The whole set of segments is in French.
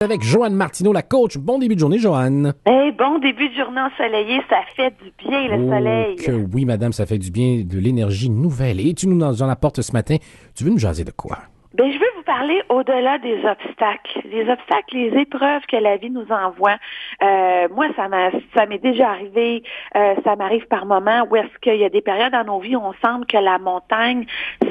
Avec Joanne Martineau, la coach. Bon début de journée, Joanne. Hey, bon début de journée ensoleillée, ça fait du bien, le soleil. Que oui, madame, ça fait du bien, de l'énergie nouvelle. Et tu nous en apportes ce matin. Tu veux nous jaser de quoi? Ben, je veux vous parler au-delà des obstacles. Les obstacles, les épreuves que la vie nous envoie. Moi, ça m'est déjà arrivé, ça m'arrive par moments où est-ce qu'il y a des périodes dans nos vies où on semble que la montagne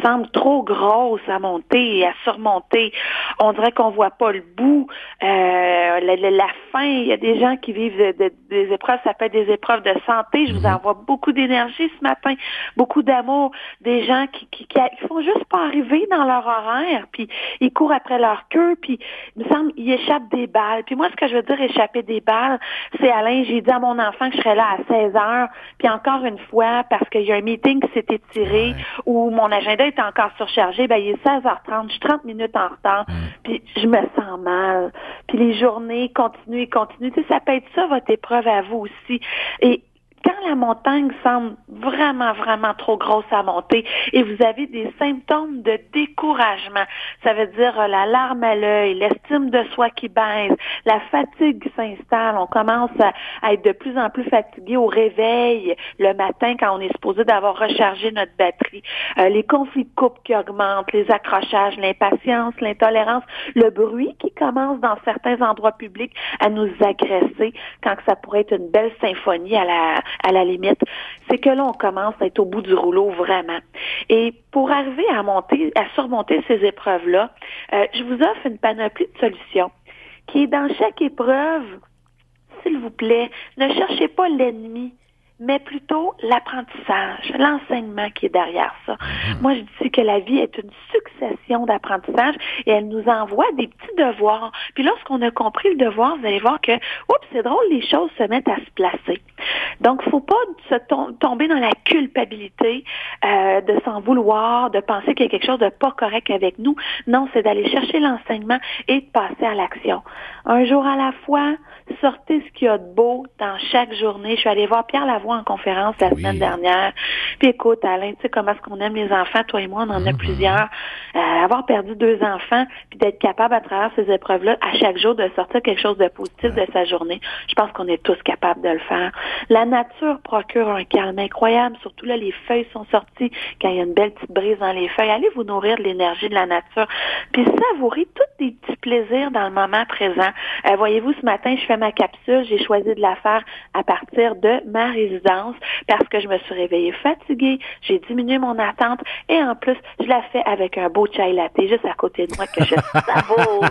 semble trop grosse à monter et à surmonter. On dirait qu'on voit pas le bout. La fin, il y a des gens qui vivent des épreuves, ça peut être des épreuves de santé. Je vous envoie beaucoup d'énergie ce matin, beaucoup d'amour, des gens qui font juste pas arriver dans leur horaire. Puis ils courent après leur queue, puis il me semble ils échappent des balles. Puis moi, ce que je veux dire, échapper des balles, c'est Alain, j'ai dit à mon enfant que je serais là à 16h, puis encore une fois, parce qu'il y a un meeting qui s'est étiré, où mon agenda est encore surchargé, ben il est 16h30, je suis 30 minutes en retard, puis je me sens mal. Puis les journées continuent et continuent. Tu sais, ça peut être ça, votre épreuve à vous aussi. Et quand la montagne semble vraiment, vraiment trop grosse à monter et vous avez des symptômes de découragement, ça veut dire la larme à l'œil, l'estime de soi qui baisse, la fatigue qui s'installe, on commence à être de plus en plus fatigué au réveil le matin quand on est supposé d'avoir rechargé notre batterie, les conflits de couple qui augmentent, les accrochages, l'impatience, l'intolérance, le bruit qui commence dans certains endroits publics à nous agresser quand ça pourrait être une belle symphonie à la limite, c'est que là, on commence à être au bout du rouleau, vraiment. Et pour arriver à surmonter ces épreuves-là, je vous offre une panoplie de solutions qui est dans chaque épreuve, s'il vous plaît, ne cherchez pas l'ennemi, mais plutôt l'apprentissage, l'enseignement qui est derrière ça. Moi, je dis que la vie est une succession d'apprentissages et elle nous envoie des petits devoirs. Puis lorsqu'on a compris le devoir, vous allez voir que, oups, c'est drôle, les choses se mettent à se placer. Donc, faut pas tomber dans la culpabilité, de s'en vouloir, de penser qu'il y a quelque chose de pas correct avec nous. Non, c'est d'aller chercher l'enseignement et de passer à l'action. Un jour à la fois, sortez ce qu'il y a de beau dans chaque journée. Je suis allée voir Pierre Lavoie en conférence la semaine dernière. Puis écoute, Alain, tu sais comment est-ce qu'on aime les enfants, toi et moi, on en a plusieurs. Avoir perdu 2 enfants, puis d'être capable à travers ces épreuves-là, à chaque jour, de sortir quelque chose de positif de sa journée, je pense qu'on est tous capables de le faire. La nature procure un calme incroyable, surtout là, les feuilles sont sorties, quand il y a une belle petite brise dans les feuilles. Allez vous nourrir de l'énergie de la nature, puis savourer tous des petits plaisirs dans le moment présent. Voyez-vous, ce matin, je fais ma capsule, j'ai choisi de la faire à partir de ma résidence parce que je me suis réveillée fatiguée, j'ai diminué mon attente et en plus, je la fais avec un beau chai latte juste à côté de moi que je savoure.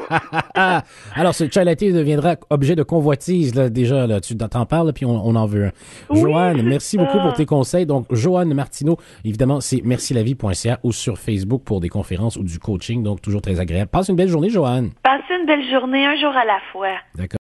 Alors, ce chai latte deviendra objet de convoitise, là, déjà, là, tu t'en parles, puis on en veut un. Oui, Joanne, merci beaucoup pour tes conseils. Donc, Joanne Martineau, évidemment, c'est mercilavie.ca ou sur Facebook pour des conférences ou du coaching, donc toujours très agréable. Passe une belle journée, Joanne. Passez une belle journée, un jour à la fois. D'accord.